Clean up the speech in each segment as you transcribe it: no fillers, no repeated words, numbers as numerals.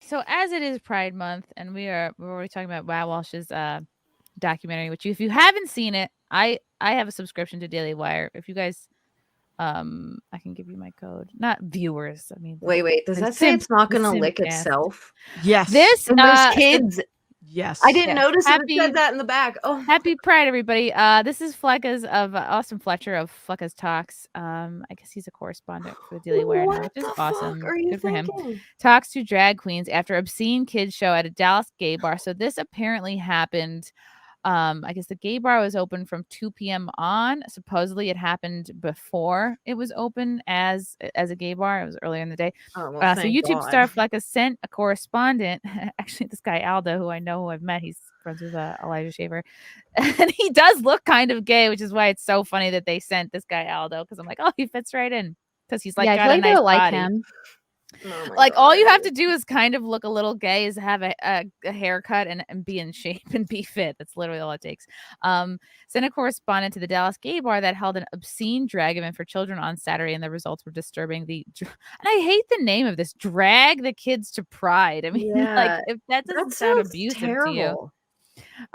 So as it is Pride Month, and we're already talking about Wow Walsh's documentary, which if you haven't seen it, I have a subscription to Daily Wire. If you guys, I can give you my code. Not viewers. I mean, Wait. Does the that say it's not the going to lick SimpCast. itself? Yes. This And there's so kids. Yes. I didn't Yes. notice it Happy- said that in the back. Oh, Happy Pride, everybody. This is Flecka's of Austin Fletcher of Flecka's Talks. I guess he's a correspondent for the Daily Wire now, what which is the awesome. fuck are you Good for him. thinking? Talks to drag queens after obscene kids show at a Dallas gay bar. So this apparently happened. I guess the gay bar was open from 2 p.m. on. Supposedly it happened before it was open as a gay bar. It was earlier in the day. Oh, well, So thank YouTube God. star Flecka sent a correspondent, actually this guy Aldo, who I know, who I've met. He's friends with Elijah Shaver, and he does look kind of gay, which is why it's so funny that they sent this guy Aldo, because I'm like, oh, he fits right in, because he's like yeah, I got feel a like they nice would like body. him. Oh my Like all you have God. to do is kind of look a little gay, is have a haircut and be in shape and be fit. That's literally all it takes. Sent a correspondent to the Dallas gay bar that held an obscene drag event for children on Saturday, and the results were disturbing. And I hate the name of this, drag the kids to Pride. I mean, Yeah, like, if that doesn't sound sounds abusive to you. terrible.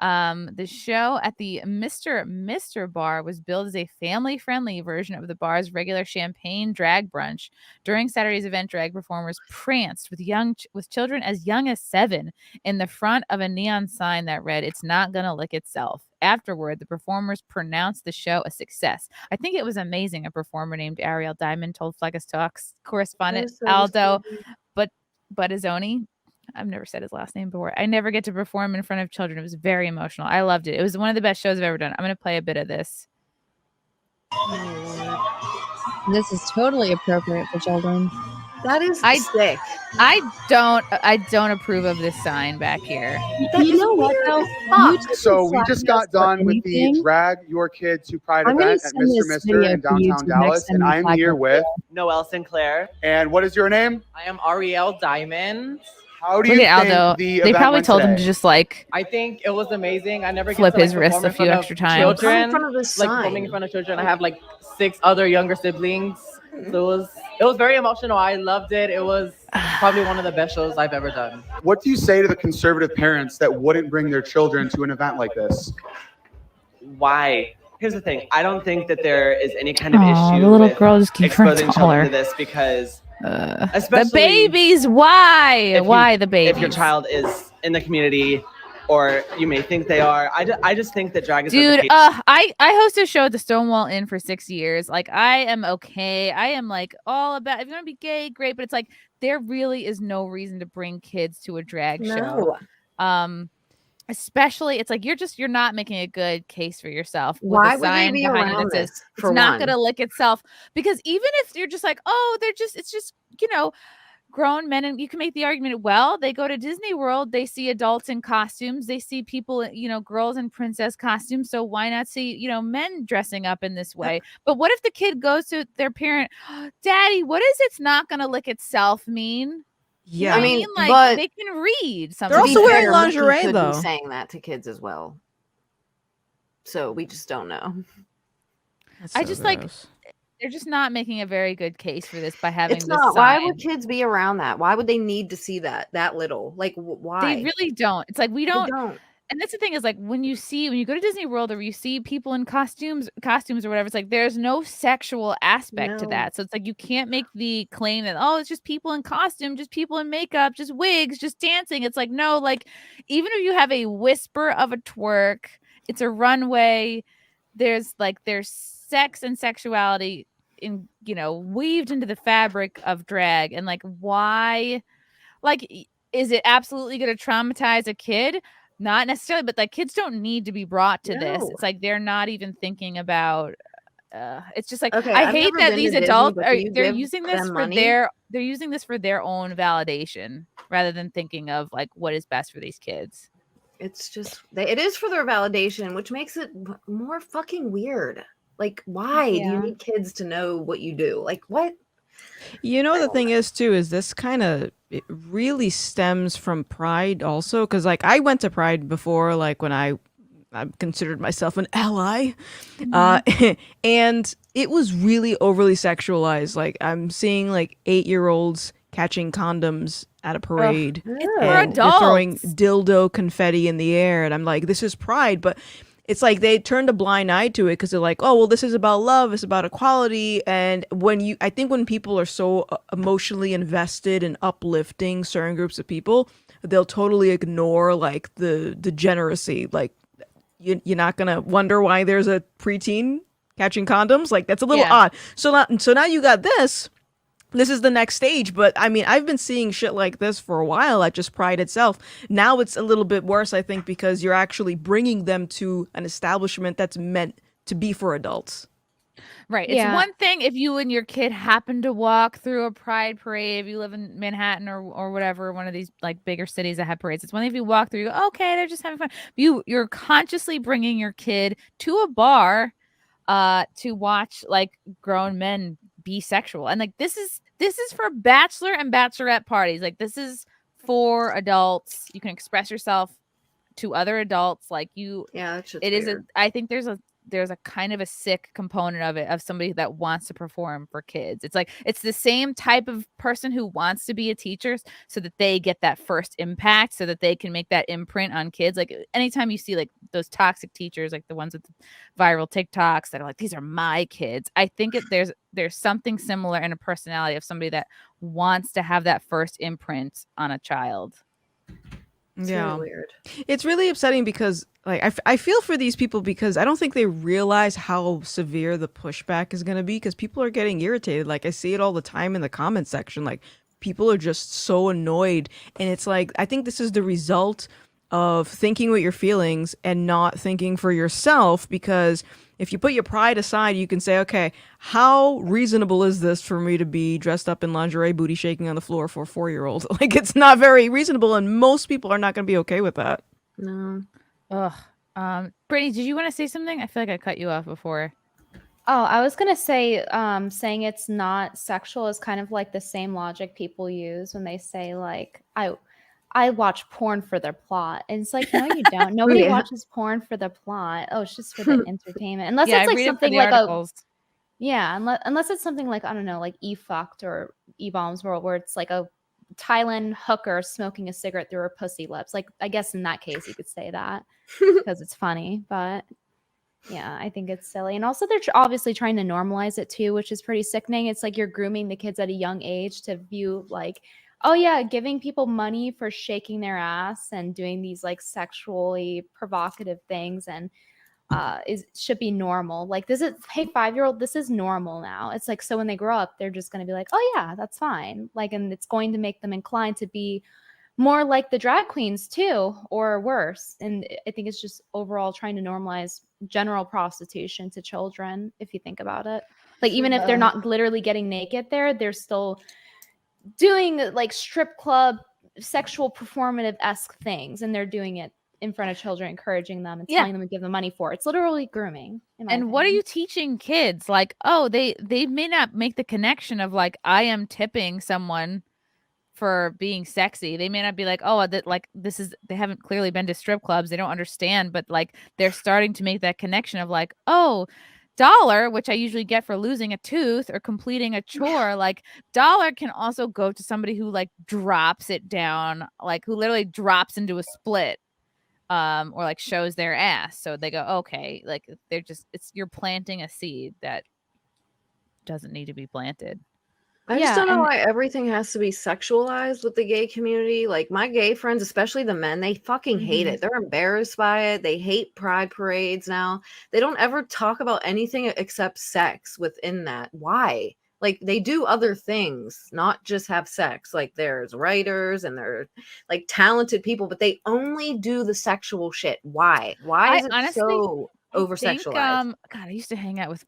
The show at the Mr. Bar was billed as a family-friendly version of the bar's regular champagne drag brunch. During Saturday's event, drag performers pranced with children as young as 7 in the front of a neon sign that read, "It's not gonna lick itself." Afterward, the performers pronounced the show a success. I think it was amazing. A performer named Ariel Diamond told Flecka's Talks correspondent So Aldo disturbing. Buttazzoni. I've never said his last name before. I never get to perform in front of children. It was very emotional. I loved it. It was one of the best shows I've ever done. I'm going to play a bit of this. This is totally appropriate for children. That is sick. I don't approve of this sign back here. You know what though? YouTube So is we just slacking got us for done with the anything. Drag Your Kid to Pride I'm gonna event at send Mr. this Mister video in to downtown YouTube Dallas, next time and you I'm flag here us. with. Noelle Sinclair. And what is your name? I am Ariel Diamond. How do Look you at think Aldo. the They event probably went told him today? to just like I think it was amazing. I never flip get to, his wrist perform a in few front extra of times. Children, In front of this like sign. performing in front of children. I have like 6 other younger siblings. So it was very emotional. I loved it. It was probably one of the best shows I've ever done. What do you say to the conservative parents that wouldn't bring their children to an event like this? Why? Here's the thing. I don't think that there is any kind of Aw, issue the little with girl just keeps growing exposing taller. children to this because The especially babies. Why? Why the babies? if your child is in the community or you may think they are. I just think that drag is Dude, education. I hosted a show at the Stonewall Inn for 6 years. Like, I am okay. I am like all about, if you want to be gay, great, but it's like there really is no reason to bring kids to a drag show. Especially, it's like you're not making a good case for yourself. With Why a would they sign be behind you around that says this, it's for not one? gonna lick itself? Because even if you're just like, oh, it's just grown men, and you can make the argument, well, they go to Disney World, they see adults in costumes, they see people, girls in princess costumes, so why not see, men dressing up in this way? But what if the kid goes to their parent, Daddy, what does "it's not gonna lick itself" mean? You know Yeah. what I mean, like, but they can read something. They're also To be wearing fair, lingerie, Mickey could though. be saying that to kids as well. So we just don't know. That's I so just like gross. they're just not making a very good case for this by having It's this not. Why sign. would kids be around that? Why would they need to see that little? Like, why? They really don't. It's like we They don't. don't. And that's the thing, is like when you go to Disney World or you see people in costumes or whatever, it's like there's no sexual aspect to No. that. So it's like you can't make the claim that, oh, it's just people in costume, just people in makeup, just wigs, just dancing. It's like, no, like even if you have a whisper of a twerk, it's a runway. There's sex and sexuality in weaved into the fabric of drag. And like, why, like, is it absolutely going to traumatize a kid? Not necessarily, but like kids don't need to be brought to this. No. It's like they're not even thinking about it's just like, Okay, I I've hate never that been these to Disney, adults but are do you they're give using this them for money? they're using this for their own validation rather than thinking of like what is best for these kids. It's just it is for their validation, which makes it more fucking weird. Like, why do you need kids to know what you do? Like, what? The thing is too is this kind of it really stems from Pride also, because like I went to Pride before, like when I considered myself an ally, and it was really overly sexualized. Like I'm seeing like 8-year-olds catching condoms at a parade. It's for And they're throwing adults. dildo confetti in the air, and I'm like, this is pride, but it's like they turned a blind eye to it because they're like, oh well, this is about love, it's about equality. And I think when people are so emotionally invested in uplifting certain groups of people, they'll totally ignore like the degeneracy. Like you're not gonna wonder why there's a preteen catching condoms. Like that's a little odd. So now you got this. This is the next stage, but I mean, I've been seeing shit like this for a while at just Pride itself. Now it's a little bit worse, I think, because you're actually bringing them to an establishment that's meant to be for adults. Right. It's one thing if you and your kid happen to walk through a pride parade, if you live in Manhattan or whatever, one of these like bigger cities that have parades. It's one thing if you walk through, you go, okay, they're just having fun. You're consciously bringing your kid to a bar to watch like grown men be sexual. And like this is for bachelor and bachelorette parties. Like this is for adults. You can express yourself to other adults. Like you, it is weird. I think there's a kind of a sick component of it, of somebody that wants to perform for kids. It's like it's the same type of person who wants to be a teacher so that they get that first impact, so that they can make that imprint on kids. Like anytime you see like those toxic teachers, like the ones with the viral TikToks that are like, these are my kids. I think there's something similar in a personality of somebody that wants to have that first imprint on a child. It's really weird. It's really upsetting because like I feel for these people because I don't think they realize how severe the pushback is going to be, because people are getting irritated. Like I see it all the time in the comment section. Like people are just so annoyed, and it's like I think this is the result of thinking with your feelings and not thinking for yourself, because if you put your pride aside, you can say, okay, how reasonable is this for me to be dressed up in lingerie, booty shaking on the floor for a 4-year-old? Like, it's not very reasonable, and most people are not going to be okay with that. No. Ugh. Brittany, did you want to say something? I feel like I cut you off before. Oh, I was going to say, saying it's not sexual is kind of like the same logic people use when they say, like, I watch porn for their plot. And it's like, no, you don't. Nobody watches porn for the plot. Oh, it's just for the entertainment. Unless it's like something like articles. Unless it's something like, I don't know, like E-Fucked or E-Bombs World, where it's like a Thailand hooker smoking a cigarette through her pussy lips. Like, I guess in that case you could say that because it's funny, but yeah, I think it's silly. And also they're obviously trying to normalize it too, which is pretty sickening. It's like you're grooming the kids at a young age to view like, oh yeah, giving people money for shaking their ass and doing these like sexually provocative things and should be normal. Like this is, hey, 5-year-old, this is normal now. It's like, so when they grow up, they're just going to be like, oh yeah, that's fine. Like, and it's going to make them inclined to be more like the drag queens too, or worse. And I think it's just overall trying to normalize general prostitution to children, if you think about it. Like even if they're not literally getting naked there, they're still doing like strip club sexual performative-esque things, and they're doing it in front of children, encouraging them and telling them to give them money for it. It's literally grooming. And what are you teaching kids? Like, oh, they may not make the connection of like, I am tipping someone for being sexy. They may not be like, oh, that like this is, they haven't clearly been to strip clubs, they don't understand, but like they're starting to make that connection of like, oh, $1, which I usually get for losing a tooth or completing a chore, like $1 can also go to somebody who like drops it down, like who literally drops into a split, or like shows their ass. So they go, okay, like they're just, you're planting a seed that doesn't need to be planted. I just don't know why everything has to be sexualized with the gay community. Like my gay friends, especially the men, they fucking hate it. They're embarrassed by it. They hate pride parades now. They don't ever talk about anything except sex within that. Why? Like they do other things, not just have sex. Like there's writers and they're like talented people, but they only do the sexual shit. Why? Why is it honestly so over sexualized? God, I used to hang out with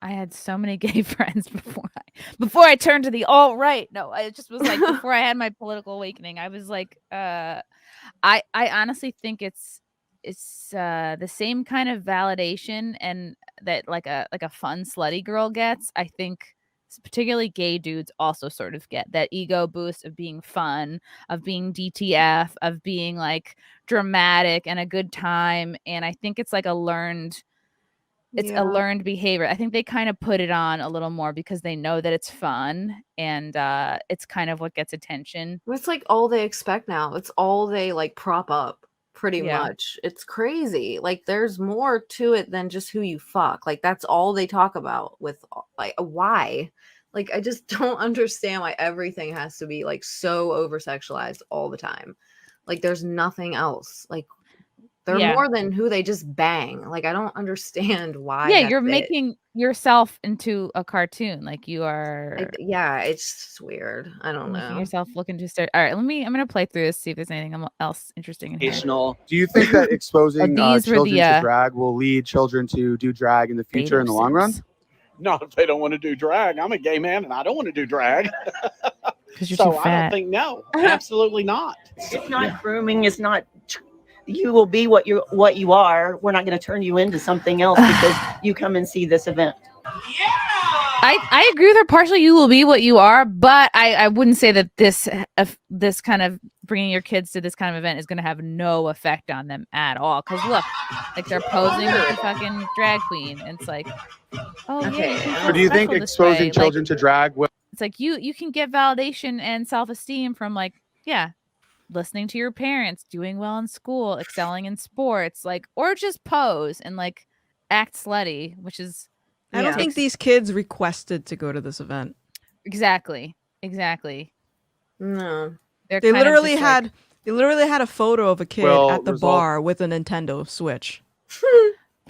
I had so many gay friends before I turned to the alt-right. No, I just was like, before I had my political awakening, I was like, I honestly think it's the same kind of validation and that like a fun slutty girl gets. I think particularly gay dudes also sort of get that ego boost of being fun, of being DTF, of being like dramatic and a good time. And I think it's like a learned it's a learned behavior. I think they kind of put it on a little more because they know that it's fun and it's kind of what gets attention. It's like all they expect now. It's all they like prop up pretty much. It's crazy. Like there's more to it than just who you fuck. Like that's all they talk about with like why? Like I just don't understand why everything has to be like so over sexualized all the time. Like there's nothing else. Like they're more than who they just bang. Like I don't understand why. Yeah, you're making yourself into a cartoon. Like you are. It's just weird. I don't know. Making yourself look into start. All right, I'm gonna play through this, see if there's anything else interesting in here. Do you think that exposing children to drag will lead children to do drag in the future in the long run? Not if they don't want to do drag. I'm a gay man and I don't want to do drag. Because you're so too fat. I don't think absolutely not. It's not grooming. It's not. You will be what you are. We're not going to turn you into something else because you come and see this event. I agree with her partially. You will be what you are, but I wouldn't say that this kind of bringing your kids to this kind of event is going to have no effect on them at all. Because look, like they're posing with the fucking drag queen, and it's like, But do you think exposing children to drag will? It's like you can get validation and self-esteem from listening to your parents, doing well in school, excelling in sports, or just pose and act slutty, which is. I don't think these kids requested to go to this event. Exactly. No. They literally had a photo of a kid at the bar with a Nintendo Switch.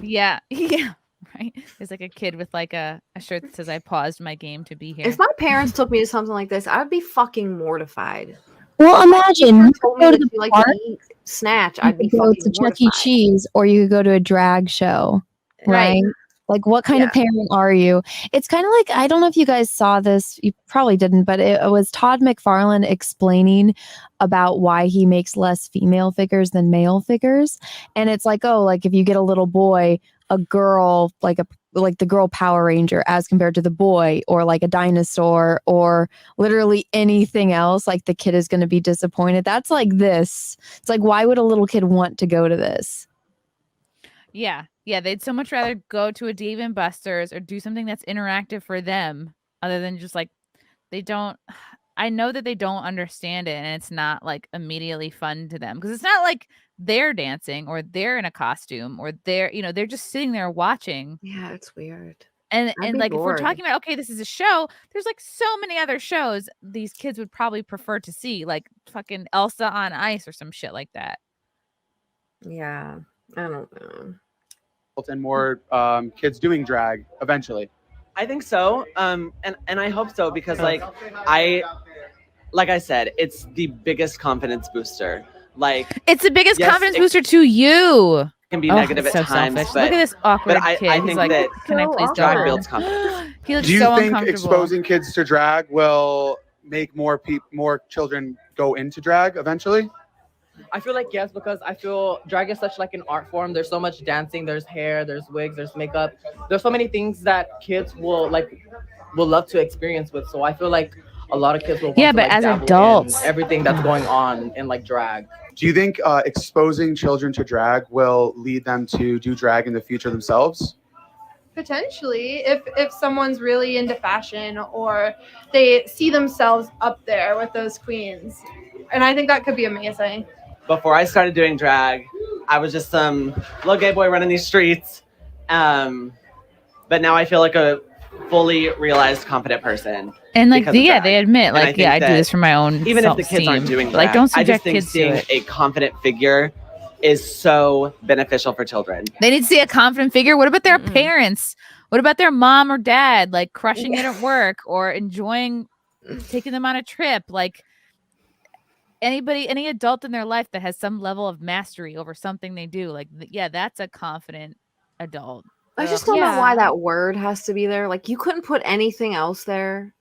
Yeah. Right. There's a kid with a shirt that says I paused my game to be here. If my parents took me to something like this, I'd be fucking mortified. Well, imagine you told go me to that the you like park, to eat Snatch. I'd be you go fucking to Chuck E. mortified. Cheese, or you could go to a drag show, right? Like, what kind of parent are you? It's kind of like, I don't know if you guys saw this. You probably didn't, but it was Todd McFarlane explaining about why he makes less female figures than male figures. And it's like, if you get a little boy, a girl, like the girl Power Ranger as compared to the boy, or like a dinosaur, or literally anything else, like the kid is going to be disappointed. That's like this. It's like, why would a little kid want to go to this? Yeah, they'd so much rather go to a Dave & Buster's or do something that's interactive for them, other than just they don't. I know that they don't understand it, and it's not immediately fun to them because it's not like they're dancing or they're in a costume or they're just sitting there watching. Yeah, it's weird. And if we're talking about this is a show, there's so many other shows these kids would probably prefer to see, like fucking Elsa on Ice or some shit like that. Yeah, I don't know. And more kids doing drag eventually. I think so, and I hope so because like I said, it's the biggest confidence booster. It's the biggest confidence booster to you. It can be negative at times, selfish. but Look at this awkward kid. I think that can I please drag go builds confidence. He looks Do you so think uncomfortable. exposing kids to drag will make more children go into drag eventually? I feel like yes, because I feel drag is such an art form. There's so much dancing, there's hair, there's wigs, there's makeup. There's so many things that kids will love to experience with. So I feel like a lot of kids will want to, but as dabble adults, in everything that's going on in drag. Do you think exposing children to drag will lead them to do drag in the future themselves? Potentially, if someone's really into fashion or they see themselves up there with those queens. And I think that could be amazing. Before I started doing drag, I was just some little gay boy running these streets. But now I feel like a fully realized, confident person. And they admit, I do this for my own even if the kids aren't doing drag, don't subject kids to it. A confident figure is so beneficial for children. They need to see a confident figure. What about their parents? What about their mom or dad, crushing it at work or enjoying taking them on a trip? Any adult in their life that has some level of mastery over something they do, that's a confident adult. I just don't know why that word has to be there. You couldn't put anything else there.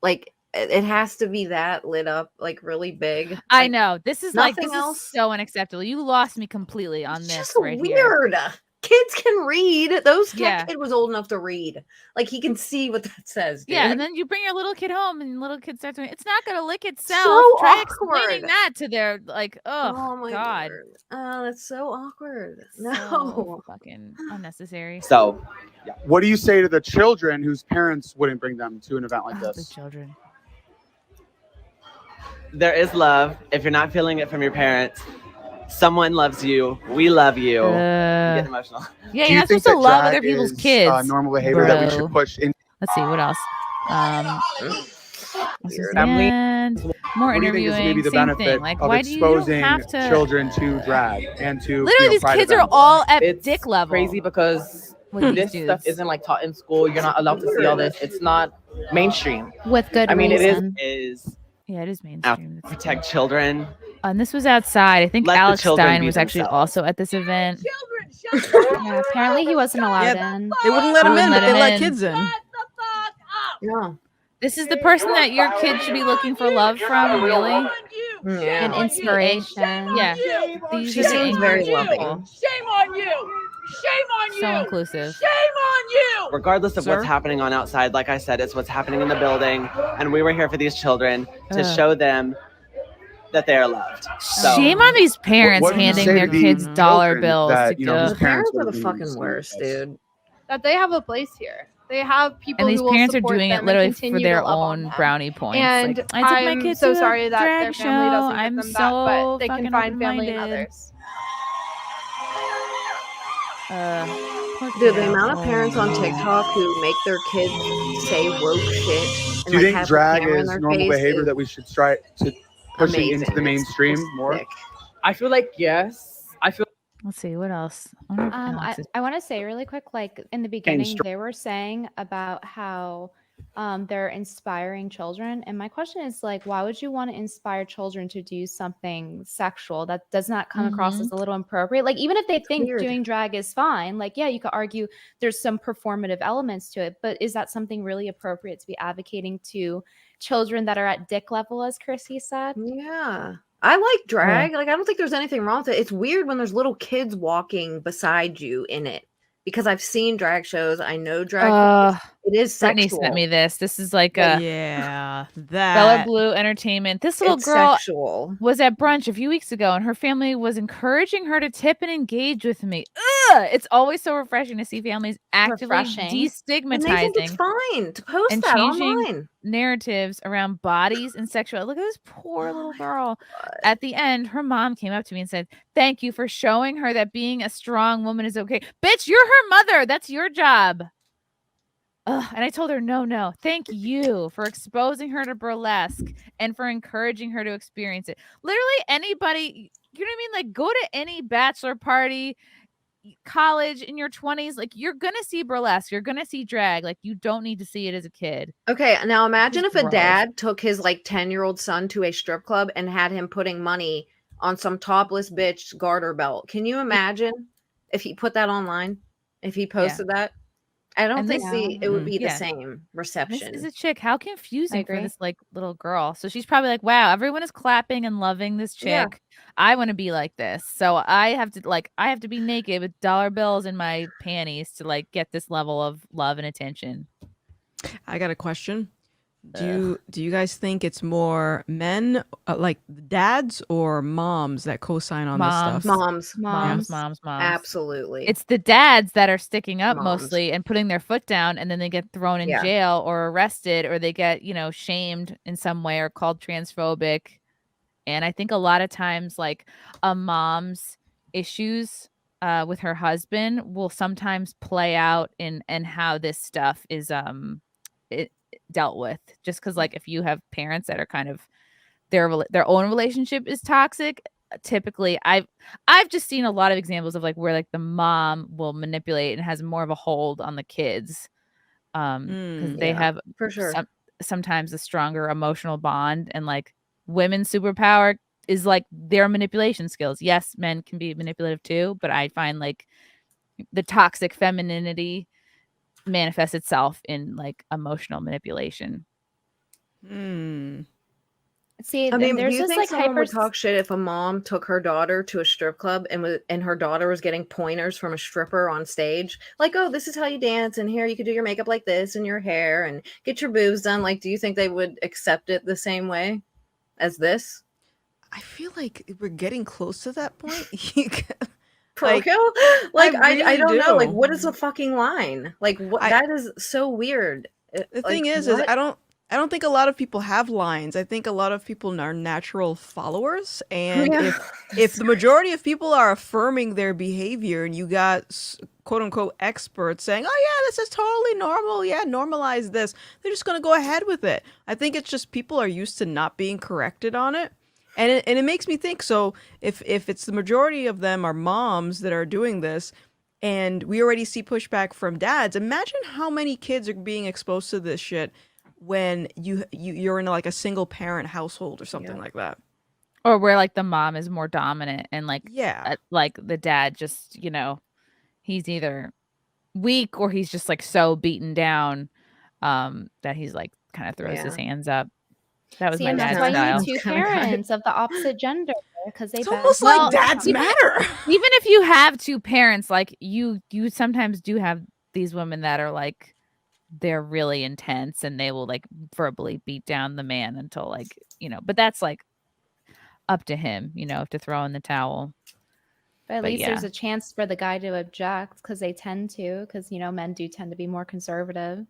It has to be that lit up, really big. I know. This is nothing else. Is so unacceptable. You lost me completely on this just right weird. here. kids can read. That Yeah. kid was old enough to read. Like he can see what that says. Dude. Yeah, and then you bring your little kid home, and little kid starts doing. It's not gonna lick itself. So Try awkward. explaining that to their like. Oh my God. Lord. Oh, that's so awkward. No, So fucking unnecessary. So, what do you say to the children whose parents wouldn't bring them to an event like The this? children. there is love. If you're not feeling it from your parents, someone loves you. We love you. I'm getting emotional. Yeah, Do you're you not think supposed to that love drag other people's is, kids. normal behavior that we bro. should push in? Let's see what else. This is the Family. end. More What do you think is interviewing. maybe the Same benefit thing. Like, of why do you exposing don't have to? children to drag and to Literally, these pride kids are events? all at It's dick level. crazy because with this these stuff dudes. isn't like taught in school. You're not allowed to see all this. It's not mainstream. With good I mean, reason. it is Yeah, it is mainstream. protect children. And this was outside. I think Let the Alex children Stein be was actually themselves. also at this event. Yeah, apparently he wasn't allowed in. They wouldn't let him Wouldn't in, let but they him let in. kids in. Yeah. This is the person that your kid should be looking for love from, really? Yeah. And inspiration. Yeah. These She are the seems angry very people. loving. Shame on you! Shame on you! So inclusive. Shame on you! Regardless of Sir? what's happening on outside, like I said, it's what's happening in the building. And we were here for these children to Ugh. show them that they are loved. So, Shame on these parents What do you handing say their to these kids dollar children bills that, to you know, go. whose The parents are the wouldn't fucking even worst, see this? dude. That they have a place here. They have people And these who will parents are support doing them it and literally for continue their to love on own them. brownie points. And Like, I took my I'm kid so to sorry a that their drag family show. doesn't give I'm them so that, but they fucking can find family in open-minded. others. Poor Dude, the kiddo. amount of parents on TikTok who make their kids say woke shit and Do you like think have the drag camera in is their normal face behavior is that we should try to pushing amazing. into the It's mainstream just more? sick. I feel like yes. I feel Let's see what else. I wonder if Alex is- I want to say really quick, like in the beginning, they were saying about how they're inspiring children, and my question is like, why would you want to inspire children to do something sexual that does not come across as a little inappropriate? Like, even if they think weird. doing drag is fine, like, yeah, you could argue there's some performative elements to it, but is that something really appropriate to be advocating to children that are at dick level, as Chrissy said? Yeah. I like drag. Like, I don't think there's anything wrong with it. It's weird when there's little kids walking beside you in it because I've seen drag shows. I know drag. It is Brittany sexual. sent me this. This is like a Yeah, Bella that. Blue Entertainment. This little It's girl sexual. was at brunch a few weeks ago, and her family was encouraging her to tip and engage with me. Ugh! It's always so refreshing to see families actively Refreshing. And they think it's destigmatizing fine to post and that changing online. narratives around bodies and sexuality. Look at this poor little girl. At the end, her mom came up to me and said, "Thank you for showing her that being a strong woman is okay." Bitch, you're her mother. That's your job. Ugh, and I told her, no, thank you for exposing her to burlesque and for encouraging her to experience it. Literally anybody, you know what I mean? Like, go to any bachelor party, college in your 20s, like, you're gonna see burlesque, you're gonna see drag. Like, you don't need to see it as a kid. Okay, now imagine if This is a gross. dad took his like 10-year-old son to a strip club and had him putting money on some topless bitch garter belt. Can you imagine if he put that online? If he posted that? I don't And think this- it would be the Yeah. same This reception. is a chick. How confusing for agree. this like little girl. So she's probably like, wow, everyone is clapping and loving this chick. Yeah. I want to be like this. So I have to be naked with dollar bills in my panties to like get this level of love and attention. I got a question. Do you guys think it's more men, like dads, or moms that co-sign on this stuff? Moms. Moms. Absolutely. It's the dads that are sticking up Moms. mostly and putting their foot down, and then they get thrown in Yeah. jail or arrested, or they get, shamed in some way or called transphobic. And I think a lot of times, like, a mom's issues with her husband will sometimes play out in how this stuff is dealt with. Just because, like, if you have parents that are kind of their own relationship is toxic, typically I've just seen a lot of examples of like where like the mom will manipulate and has more of a hold on the kids because they have for sure sometimes a stronger emotional bond, and like women's superpower is like their manipulation skills. Yes, men can be manipulative too, but I find like the toxic femininity manifests itself in like emotional manipulation. See, I mean, do there's you this think like someone would talk shit if a mom took her daughter to a strip club and her daughter was getting pointers from a stripper on stage? Like, oh, this is how you dance, and here you could do your makeup like this and your hair and get your boobs done. Like, do you think they would accept it the same way as this? I feel like we're getting close to that point. Pro Like, kill? Like, I really don't know. Like, do. what is the fucking line? Like, what? That is so weird. The Like, thing is what? I don't think a lot of people have lines. I think a lot of people are natural followers, and Yeah. if the majority of people are affirming their behavior, and you got quote unquote experts saying, "Oh yeah, this is totally normal. Yeah, normalize this," they're just gonna go ahead with it. I think it's just people are used to not being corrected on it. And it makes me think, so if it's the majority of them are moms that are doing this, and we already see pushback from dads, imagine how many kids are being exposed to this shit when you're in like a single parent household or something like that. Or where like the mom is more dominant and like Yeah. like the dad just, he's either weak or he's just like so beaten down that he's like kind of throws his hands up. That was See, my and that's dad's why style. you need 2 parents of the opposite gender because they It's almost like dads even, matter. Even if you have 2 parents, like you sometimes do have these women that are like they're really intense and they will like verbally beat down the man until like, but that's like up to him, to throw in the towel. But at least there's a chance for the guy to object because they tend to, because men do tend to be more conservative.